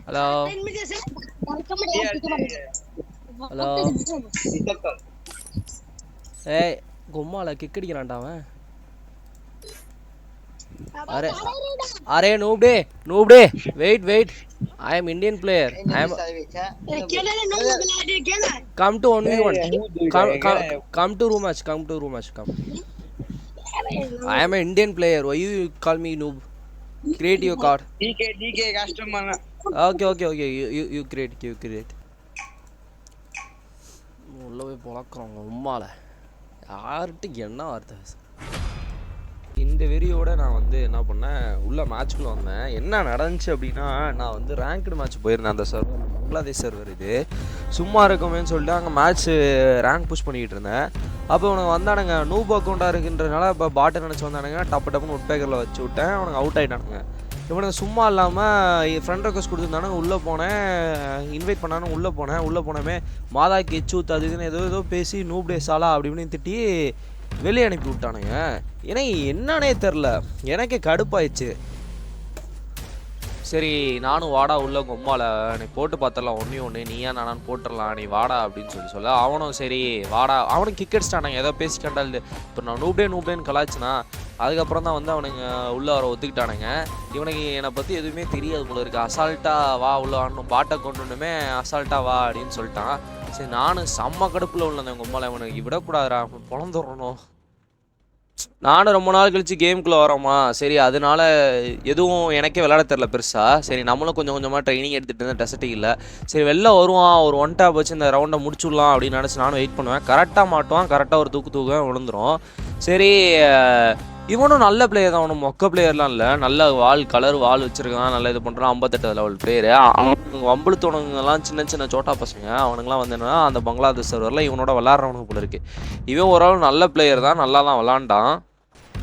Hello hello. ஏய் கும்மால kick அடிக்கிறான்டா அவன். அரே அரே நூப்டே நூப்டே wait wait. I am Indian player. I am come to 1v1. Come to room match. Come to room match. Come. I am an Indian player. Why you call me noob? Create your card. DK customer. Okay. You create. உள்ள போய் பொளக்குறோம் உம்மால. யார்கிட்ட என்ன வார்த்தை? இந்த வெறியோட நான் வந்து என்ன பண்ணேன், உள்ள மேட்ச்க்குள்ள வந்தேன். என்ன நடந்துச்சு அப்படின்னா, நான் வந்து ரேங்க்டு மேட்ச் போயிருந்தேன். அந்த சர்வர் பங்களாதேஷ் சர்வர். இது சும்மா இருக்குமேன்னு சொல்லிட்டு அங்கே மேட்ச்சு ரேங்க் புஷ் பண்ணிக்கிட்டு இருந்தேன். அப்போ அவனுக்கு வந்தானுங்க நூப் அக்கௌண்ட்டாக இருக்குன்றனால இப்போ பாட்டை நினச்சி வந்தானுங்க. டப்புன்னு உட்பேக்கரில் வச்சு விட்டேன். அவனுக்கு அவுட் ஆகிட்டானுங்க. இவனுக்கு சும்மா இல்லாமல் ஃப்ரெண்ட் ரெக்வஸ்ட் கொடுத்துருந்தானுங்க. உள்ளே போனேன், இன்வைட் பண்ணானு உள்ளே போனோமே மாதாக்கு எச்சூத்து அது இதுன்னு ஏதோ பேசி நூப் டே சாலா அப்படி இப்படின்னு திட்டி வெளியே அனுப்பி விட்டானுங்க. ஏன்னா என்னன்னே தெரில, எனக்கே கடுப்பாயிடுச்சு. சரி நானும் வாடா உள்ள கொம்மால நீ போட்டு பார்த்துடலாம், ஒன்று நீயா நானான்னு போட்டுடலாம், நீ வாடா அப்படின்னு சொல்ல அவனும் சரி வாடா. அவனுக்கு கிக் அடிச்சிட்டானுங்க ஏதோ பேசி கண்டால். இப்போ நான் நூப்டேன்னு கலாய்ச்சினா அதுக்கப்புறம் தான் வந்து அவனுங்க உள்ளே வர ஒத்துக்கிட்டானுங்க. இவனுக்கு என்னை பற்றி எதுவுமே தெரியாது போல இருக்குது. அசால்ட்டாக வா உள்ள வரணும், பாட்டை கொண்டுனுமே அசால்ட்டாக வா அப்படின்னு சொல்லிட்டான். சரி நானும் செம்ம கடுப்பில் உள்ளேன். எங்கள் அம்மாவில் இவனுக்கு விடக்கூடாதுரா, பொழந்துடணும். நானும் ரொம்ப நாள் கழிச்சு கேமுக்குள்ளே வரோமா, சரி அதனால எதுவும் எனக்கே விளையாட தெரில பெருசாக. சரி நம்மளும் கொஞ்சம் கொஞ்சமாக ட்ரைனிங் எடுத்துகிட்டு இருந்தேன் டெசர்ட்டி இல்லை. சரி வெளில வருவான், ஒரு ஒன் டேப் வச்சு இந்த ரவுண்டை முடிச்சுடலாம் அப்படின்னு நினச்சி நானும் வெயிட் பண்ணுவேன். கரெக்டாக மாட்டுவான், கரெக்டாக ஒரு தூக்க விழுந்துடும். சரி இவனும் நல்ல பிளேயர் தான், அவனும் மொக்க பிளேயர்லாம் இல்லை, நல்ல கலர் வால் வச்சுருக்கான், நல்லா இது பண்ணுறான். 58 லெவல் பிளேயரு. அவனுக்கு வம்புழுத்தவனுங்கெல்லாம் சின்ன சோட்டா பசங்க. அவனுங்களாம் வந்து என்னன்னா அந்த பங்களாதேஷ் சர்வரில் இவனோட விளாட்றவனுக்கு போல இருக்குது. இவன் ஓரளவு நல்ல பிளேயர் தான், நல்லா தான் விளாண்டான்.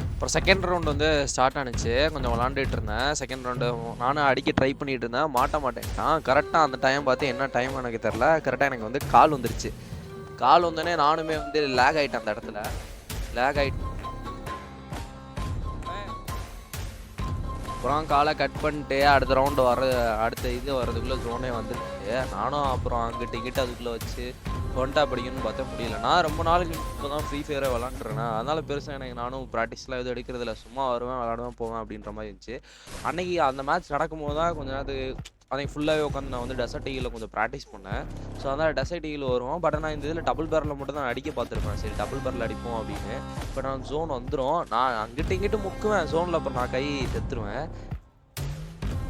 அப்புறம் செகண்ட் ரவுண்ட் வந்து ஸ்டார்ட் ஆனிச்சு. கொஞ்சம் விளாண்டுட்டு இருந்தேன். செகண்ட் ரவுண்டு நானும் அடிக்க ட்ரை பண்ணிகிட்டு இருந்தேன், மாட்டேன்ட்டான். கரெக்டாக அந்த டைம் பார்த்து என்ன டைம் எனக்கு தெரில, கரெக்டாக எனக்கு வந்து கால் வந்துருச்சு. கால் வந்தோடனே நானுமே வந்து லேக் ஆகிட்டேன். அந்த இடத்துல லேக் ஆகிட்டு அப்புறம் காலை கட் பண்ணிட்டு அடுத்த ரவுண்டு அடுத்த இது வர்றதுக்குள்ளே ஜோனே வந்துடுச்சு. நானும் அப்புறம் அங்கிட்ட அதுக்குள்ளே வச்சு ஒன்டா படிக்கணும்னு பார்த்தா முடியல. நான் ரொம்ப நாளுக்கு இப்போ தான் ஃப்ரீ ஃபயரை விளாண்டுறேன். அதனால் பெருசாக எனக்கு நானும் ப்ராக்டிஸ்லாம் எதுவும் எடுக்கிறதில்ல, சும்மா வருவேன் விளாடுவேன் போவேன் அப்படின்ற மாதிரி இருந்துச்சு. அன்றைக்கி அந்த மேட்ச் நடக்கும்போது தான் கொஞ்ச நேரத்துக்கு அன்றைக்கி ஃபுல்லாகவே உட்காந்து நான் வந்து டெசர்ட் ஈகில் கொஞ்சம் ப்ராக்டிஸ் பண்ணேன். ஸோ அதனால் டெசர்ட் ஈகில் வருவோம். பட் நான் இந்த இதில் டபுள் பேரில் மட்டும் தான் அடிக்க பார்த்துருப்பேன். சரி டபுள் பேரில் அடிப்போம் அப்படின்னு. பட் நான் ஜோன் வந்துடும், நான் இங்கிட்டு முக்குவேன் ஜோனில், அப்புறம் நான் கை செத்துருவேன்.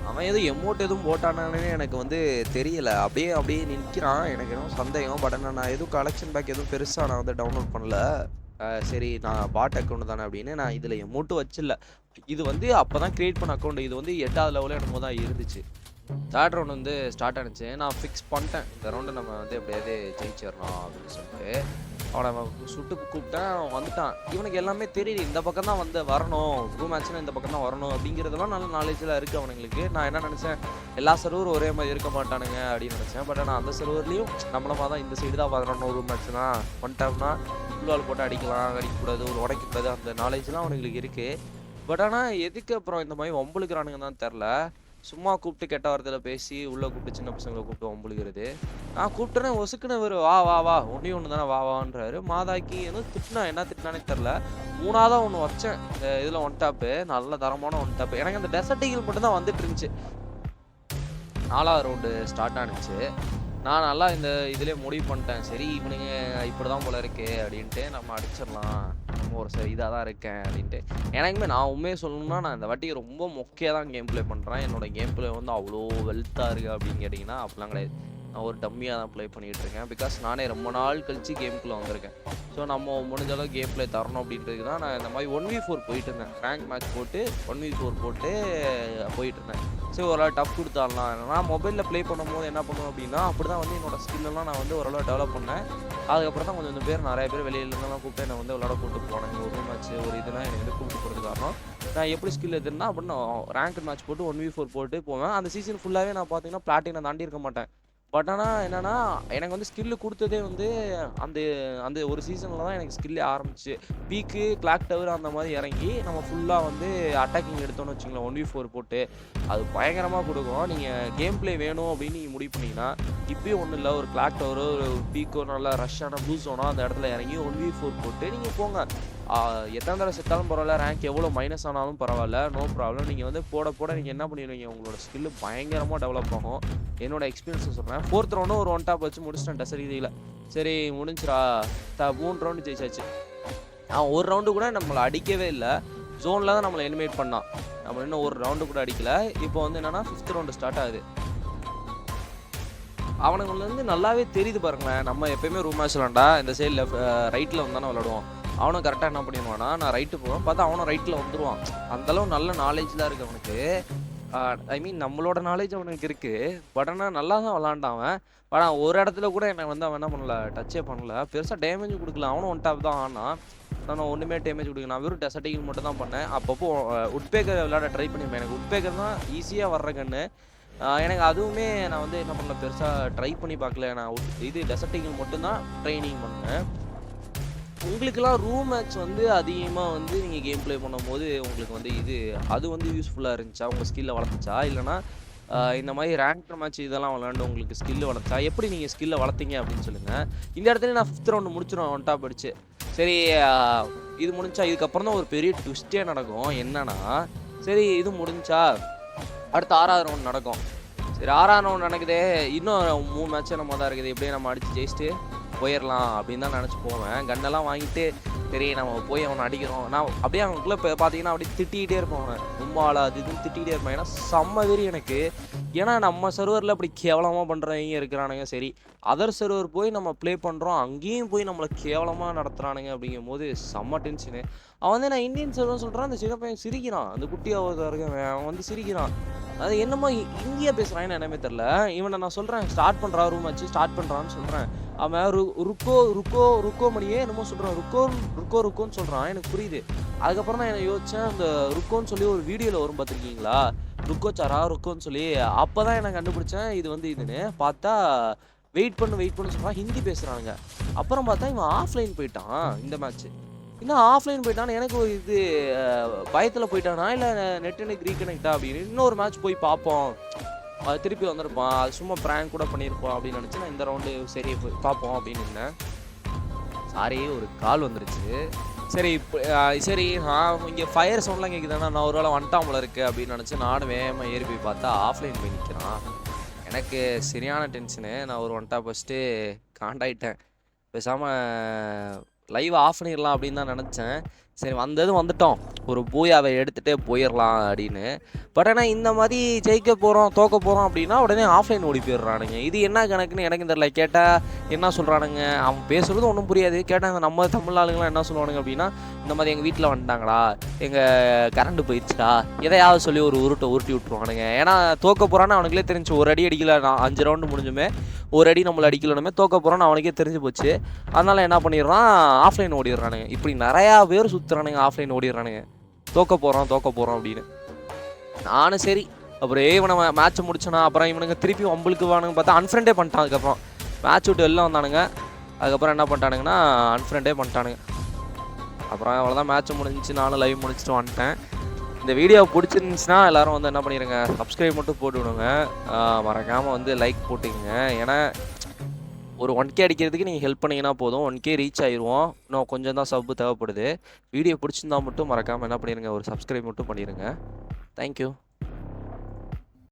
அவன் எதுவும் எமௌண்ட் எதுவும் போட்டானே எனக்கு வந்து தெரியல. அப்படியே நிற்கிறான். எனக்கு எதுவும் சந்தேகம். பட் நான் எதுவும் கலெக்ஷன் பேக் எதுவும் பெருசாக நான் வந்து டவுன்லோட் பண்ணல. சரி நான் பாட் அக்கௌண்ட் தானே அப்படின்னு நான் இதில் எமௌண்ட்டு வச்சில்ல. இது வந்து அப்போ தான் க்ரியேட் பண்ண அக்கௌண்ட். இது வந்து 8வது லெவலில் என்னமோ தான் இருந்துச்சு. தேர்ட் ரவுண்ட் வந்து ஸ்டார்ட் ஆனிச்சு. நான் ஃபிக்ஸ் பண்ணிட்டேன், இந்த ரவுண்டு நம்ம வந்து எப்படியாவது ஜெயிச்சிடணும் அப்படின்னு சொல்லிட்டு. அவனை சுட்டு கூப்பிட்டேன், அவன் வந்துட்டான். இவனுக்கு எல்லாமே தெரியுது, இந்த பக்கம் தான் வந்து வரணும், ரூம் மேட்ச்னா இந்த பக்கம் தான் வரணும் அப்படிங்கிறதெல்லாம் நல்ல நாலேஜில் இருக்குது அவனுங்களுக்கு. நான் என்ன நினச்சேன், எல்லா சர்வரும் ஒரே மாதிரி இருக்க மாட்டானுங்க அப்படின்னு நினச்சேன். பட் ஆனால் அந்த சர்வர்லேயும் நம்மளமாக தான் இந்த சைடு தான் வரணும், ரூம் மேட்ச்னா வந்துட்டோம்னா ஃபுல்வால் போட்டு அடிக்கக்கூடாது, ஒரு உடைக்கக்கூடாது, அந்த நாலேஜ்லாம் அவனுங்களுக்கு இருக்குது. பட் ஆனால் எதுக்கு அப்புறம் இந்த மாதிரி வம்புழுக்கிறானுங்க தான் தெரில. சும்மா கூப்பிட்டு கெட்ட வார்த்தையில் பேசி உள்ளே கூப்பிட்டு சின்ன பசங்களை கூப்பிட்டு வம்புழுகிறது. நான் கூப்பிட்டேனே ஒசுக்குன்னு வரும், வா ஒன்று தானே வான்றாரு. மாதாக்கி என்ன திட்டினானே தெரில. 3ஆவதாக ஒன்று வச்சேன் இந்த இதில் ஒன் டாப்பு, நல்ல தரமான ஒன் டாப்பு. எனக்கு அந்த டெசர்ட் ஈகிள் மட்டும் தான் வந்துட்டு இருந்துச்சு. 4வது ரவுண்டு ஸ்டார்ட் ஆனிச்சு. நான் நல்லா இந்த இதிலே முடிவு பண்ணிட்டேன், சரி இவனுங்க இப்படி தான் போல இருக்கு அப்படின்ட்டு நம்ம அடிச்சிடலாம், நம்ம ஒரு இதாக தான் இருக்கேன் அப்படின்ட்டு. எனக்குமே நான் உண்மையை சொல்லணும்னா நான் இந்த வாட்டி ரொம்ப மொக்கையாக தான் கேம் ப்ளே பண்ணுறேன். என்னோட கேம் ப்ளே வந்து அவ்வளோ வெல்த்தாக இருக்குது அப்படின்னு கேட்டிங்கன்னா அப்படிலாம் கிடையாது. நான் ஒரு டம்மியாக தான் ப்ளே பண்ணிகிட்டு இருக்கேன். பிகாஸ் நானே ரொம்ப நாள் கழிச்சு கேமுக்குள்ளே வந்திருக்கேன். ஸோ நம்ம முடிஞ்ச அளவுக்கு கேம் ப்ளே தரணும் அப்படின்றது தான் நான் இந்த மாதிரி 1v4 போயிட்டு இருந்தேன். ரேங்க் மேட்ச் போட்டு 1v4 போட்டு போயிட்டு இருந்தேன். சரி ஓரளவு டஃப் கொடுத்தாடலாம். நான் மொபைலில் ப்ளே பண்ணும்போது என்ன பண்ணுவேன் அப்படின்னா, அப்படி தான் வந்து என்னோடய ஸ்கில்லெல்லாம் நான் வந்து ஓரளவு டெவலப் பண்ணேன். அதுக்கப்புறம் தான் கொஞ்சம் பேர் நிறைய பேர் வெளியிலேருந்துலாம் கூப்பிட்டு என்னை வந்து விளாட கூப்பிட்டு போனேன். ஒரு மேட்ச் ஒரு இதெல்லாம் எனக்கு வந்து கூப்பிட்டு போகிறது காரணம் நான் எப்படி ஸ்கில் எதுனா அப்படின்னு ரேங்க் மேட்ச் போட்டு 1v4 போட்டு போவேன். அந்த சீசன் ஃபுல்லாகவே நான் பார்த்தீங்கன்னா பிளாட்டினை தாண்டி இருக்க மாட்டேன். பட் ஆனால் என்னன்னா எனக்கு வந்து ஸ்கில்லு கொடுத்ததே வந்து அந்த அந்த ஒரு சீசனில் தான் எனக்கு ஸ்கில்லே ஆரம்பிச்சு. பீக்கு கிளாக் டவர் அந்த மாதிரி இறங்கி நம்ம ஃபுல்லாக வந்து அட்டாக்கிங் எடுத்தோன்னு வச்சுங்களேன் 1v4 போட்டு அது பயங்கரமாக கொடுக்கும். நீங்கள் கேம் பிளே வேணும் அப்படின்னு நீங்கள் முடிவு பண்ணிங்கன்னா இப்பயும் ஒன்றும் இல்லை, ஒரு கிளாக் டவரோ ஒரு பீக்கோ நல்லா ரஷ்ஷான ப்ளூ ஜோனோ அந்த இடத்துல இறங்கி 1v4 போட்டு நீங்கள் போங்க. எத்தனை தடவை செத்தாலும் பரவாயில்ல, ரேங்க் எவ்வளோ மைனஸ் ஆனாலும் பரவாயில்ல, நோ ப்ராப்ளம். நீங்கள் வந்து போட போட நீங்கள் என்ன பண்ணிடுவீங்க, உங்களோட ஸ்கில்லு பயங்கரமாக டெவலப் ஆகும். என்னோட எக்ஸ்பீரியன்ஸ் சொல்கிறேன். 4th ரவுண்டும் ஒரு 1 டாப் வச்சு முடிச்சிட்டேன் டெசர்ட் இதில். சரி முடிஞ்சிரா 3 ரவுண்டு ஜெயிச்சாச்சு. அவன் ஒரு ரவுண்டு கூட நம்மளை அடிக்கவே இல்லை, ஜோனில் தான் நம்மளை எலிமினேட் பண்ணான். நம்ம இன்னும் ஒரு ரவுண்டு கூட அடிக்கல. இப்போ வந்து என்னன்னா 5th ரவுண்டு ஸ்டார்ட் ஆகுது. அவனுங்களை வந்து நல்லாவே தெரியுது பாருங்களேன். நம்ம எப்பயுமே ரூம் மேட்ச் விளாண்டா இந்த சைடில் ரைட்டில் வந்தானே விளாடுவோம். அவனும் கரெக்டாக என்ன பண்ணிடுவானா, நான் ரைட்டு போவேன், பார்த்தா அவனும் ரைட்டில் வந்துடுவான். அந்தளவு நல்ல நாலேஜ்லாம் இருக்குது அவனுக்கு. ஐ மீன் நம்மளோட நாலேஜ் அவனுக்கு இருக்குது. பட் ஆனால் நல்லா தான் விளாண்டான் அவன். ஆனால் ஒரு இடத்துல கூட என்னை வந்து அவன் என்ன பண்ணல, டச்சே பண்ணல, பெருசாக டேமேஜ் கொடுக்கல. அவனும் 1 டாப் தான் ஆனான். நான் ஒன்றுமே டேமேஜ் கொடுக்கல. நான் வெறும் டெசர்ட்டிகள் மட்டும் தான் பண்ணேன். அப்பப்போ உட்பேக்கர் விளையாட ட்ரை பண்ணிப்பேன். எனக்கு உட்பேக்கர் தான் ஈஸியாக வர்ற கன்று. எனக்கு அதுவுமே நான் வந்து என்ன பண்ணல, பெருசாக ட்ரை பண்ணி பார்க்கல. நான் இது டெசர்ட்டிகள் மட்டும்தான் ட்ரைனிங் பண்ணேன். உங்களுக்கெல்லாம் ரூம் மேட்ச் வந்து அதிகமாக வந்து நீங்கள் கேம் ப்ளே பண்ணும்போது உங்களுக்கு வந்து அது வந்து யூஸ்ஃபுல்லாக இருந்துச்சா, உங்கள் ஸ்கில்லை வளர்த்துச்சா? இல்லைனா இந்த மாதிரி ரேங்க் மேட்ச் இதெல்லாம் விளாண்டு உங்களுக்கு ஸ்கில்லு வளர்த்தா? எப்படி நீங்கள் ஸ்கில்லை வளர்த்தீங்க அப்படின்னு சொல்லுங்கள். இந்த இடத்துல நான் 5th ரவுண்டு முடிச்சிடும் 1 டாப் அடிச்சு. சரி இது முடிஞ்சா இதுக்கப்புறம் தான் ஒரு பெரிய ட்விஸ்டே நடக்கும். என்னன்னா சரி இது முடிஞ்சா அடுத்து 6வது ரவுண்ட் நடக்கும். சரி 6வது ரவுண்ட் நடக்குதே, இன்னும் 3 மேட்ச்சே நம்ம தான் இருக்குது, எப்படியே நம்ம அடித்து ஜெயிச்சுட்டு போயிடலாம் அப்படின்னு தான் நினச்சி போவேன். கன்னெல்லாம் வாங்கிட்டு சரி நம்ம போய் அவனை அடிக்கிறோம். நான் அப்படியே அவனுக்குள்ளே இப்போ பார்த்தீங்கன்னா அப்படியே திட்டிகிட்டே இருப்பேன். அவனை உம்மாளா அது இதுன்னு திட்டிகிட்டே இருப்பேன். ஏன்னா செம்ம வெறி எனக்கு. ஏன்னா நம்ம சர்வரில் அப்படி கேவலமாக பண்ணுறவங்க இருக்கிறானுங்க. சரி அதர் சர்வர் போய் நம்ம ப்ளே பண்ணுறோம், அங்கேயும் போய் நம்மளை கேவலமாக நடத்துகிறானுங்க. அப்படிங்கும் போது செம்ம டென்ஷனு. அவன் வந்து நான் இந்தியன் சர்வர்னு சொல்கிறான், அந்த சின்ன பையன் சிரிக்கிறான், அந்த குட்டியாக இருக்கவன் அவன் வந்து சிரிக்கிறான். அது என்னமோ இந்தியா பேசுகிறான்னு என்னமே தெரில. இவனை நான் சொல்கிறேன் ஸ்டார்ட் பண்ணுறா, ரூம் வச்சு ஸ்டார்ட் பண்ணுறான்னு சொல்கிறேன். அவன் ருக்கோ ருக்கோ ருக்கோ மணியே என்னமோ சொல்கிறான், ருக்கோன்னு சொல்கிறான். எனக்கு புரியுது. அதுக்கப்புறம் தான் என்ன யோசித்தேன், அந்த ருக்கோன்னு சொல்லி ஒரு வீடியோவில் வரும் பார்த்துருக்கீங்களா, ருக்கோ சாரா ருக்கோன்னு சொல்லி. அப்போ தான் எனக்கு கண்டுபிடிச்சேன் இது வந்து இதுன்னு. பார்த்தா வெயிட் பண்ணு சொல்கிறான், ஹிந்தி பேசுகிறானுங்க. அப்புறம் பார்த்தா இவன் ஆஃப்லைன் போயிட்டான். இந்த மேட்ச்சு இன்னும் ஆஃப்லைன் போயிட்டான்னு எனக்கு ஒரு இது பயத்தில் போயிட்டானா இல்லை நெட் எனக்கு ரீகனெக்டா அப்படின்னு. இன்னொரு மேட்ச் போய் பார்ப்போம், அது திருப்பி வந்திருப்பான், அது சும்மா ப்ராங்க் கூட பண்ணியிருப்போம் அப்படின்னு நினச்சி நான் இந்த ரவுண்டு சரி போய் பார்ப்போம் அப்படின்னு இருந்தேன். சாரி ஒரு கால் வந்துருச்சு. சரி சரி இங்கே ஃபயர் சவுண்ட்லாம் கேட்குதாண்ணா, நான் ஒரு வேளை வந்துட்டாமல இருக்குது அப்படின்னு நினச்சி நானும் வேகமாக ஏறி போய் பார்த்தா ஆஃப்லைன் போய் நிற்கிறான். எனக்கு சரியான டென்ஷனு. நான் ஒரு 1 டாப் ஃபஸ்ட்டு காண்டாயிட்டேன். பேசாமல் லைவ் ஆஃப் பண்ணிடலாம் அப்படின்னு தான் நினச்சேன். சரி வந்துட்டோம், ஒரு பூயாவை எடுத்துகிட்டே போயிடலாம் அப்படின்னு. பட் ஆனால் இந்த மாதிரி ஜெயிக்க போகிறோம் தோக்க போகிறோம் அப்படின்னா உடனே ஆஃப்லைன் ஓடி போயிடுறானுங்க. இது என்ன கணக்குன்னு எனக்கு தெரியல. கேட்டால் என்ன சொல்கிறானுங்க, அவன் பேசுகிறது ஒன்றும் புரியாது. கேட்டாங்க நம்ம தமிழ் ஆளுங்களாம் என்ன சொல்லுவானுங்க அப்படின்னா, இந்த மாதிரி எங்கள் வீட்டில் வந்துட்டாங்களா, எங்கள் கரண்ட்டு போயிடுச்சுடா, எதையாவது சொல்லி ஒரு உருட்டி விட்ருவானுங்க. ஏன்னா தோக்க போகிறான்னு அவனுங்களே தெரிஞ்சு, ஒரு அடி அடிக்கல, நான் 5 ரவுண்டு முடிஞ்சுமே ஒரு அடி நம்மளை அடிக்கலனுமே தோக்க போகிறோன்னு அவனுக்கே தெரிஞ்சு போச்சு. அதனால் என்ன பண்ணிடுறான், ஆஃப்லைன் ஓடிடுறானுங்க. இப்படி நிறையா பேர் சுற்றுறானுங்க, ஆஃப்லைன் ஓடிடுறானுங்க தோக்க போகிறோம் அப்படின்னு. நானும் சரி அப்புறம் இவனை மேட்ச்சை முடிச்சோன்னா அப்புறம் இவனுங்க திருப்பி வம்பளுக்கு வானுங்க பார்த்தா அன்ஃப்ரெண்டே பண்ணிட்டான். அதுக்கப்புறம் மேட்ச் விட்டு வெளில வந்தானுங்க. அதுக்கப்புறம் என்ன பண்ணிட்டானுங்கன்னா அன்ஃப்ரெண்டே பண்ணிட்டானுங்க. அப்புறம் அவ்வளோதான், மேட்ச் முடிஞ்சிச்சு, நானும் லைவ் முடிச்சுட்டு வந்துட்டேன். இந்த வீடியோ பிடிச்சிருந்துச்சுன்னா எல்லோரும் வந்து என்ன பண்ணிடுங்க, சப்ஸ்கிரைப் மட்டும் போட்டு விடுங்க, மறக்காமல் வந்து லைக் போட்டுக்கங்க. ஏன்னா ஒரு 1K அடிக்கிறதுக்கு நீங்கள் ஹெல்ப் பண்ணிங்கன்னா போதும், 1K ரீச் ஆயிடுவோம். இன்னும் கொஞ்சம் தான் சப்பு தேவைப்படுது. வீடியோ பிடிச்சிருந்தா மட்டும் மறக்காமல் என்ன பண்ணிடுங்க, ஒரு சப்ஸ்கிரைப் மட்டும் பண்ணிடுங்க. தேங்க்யூ.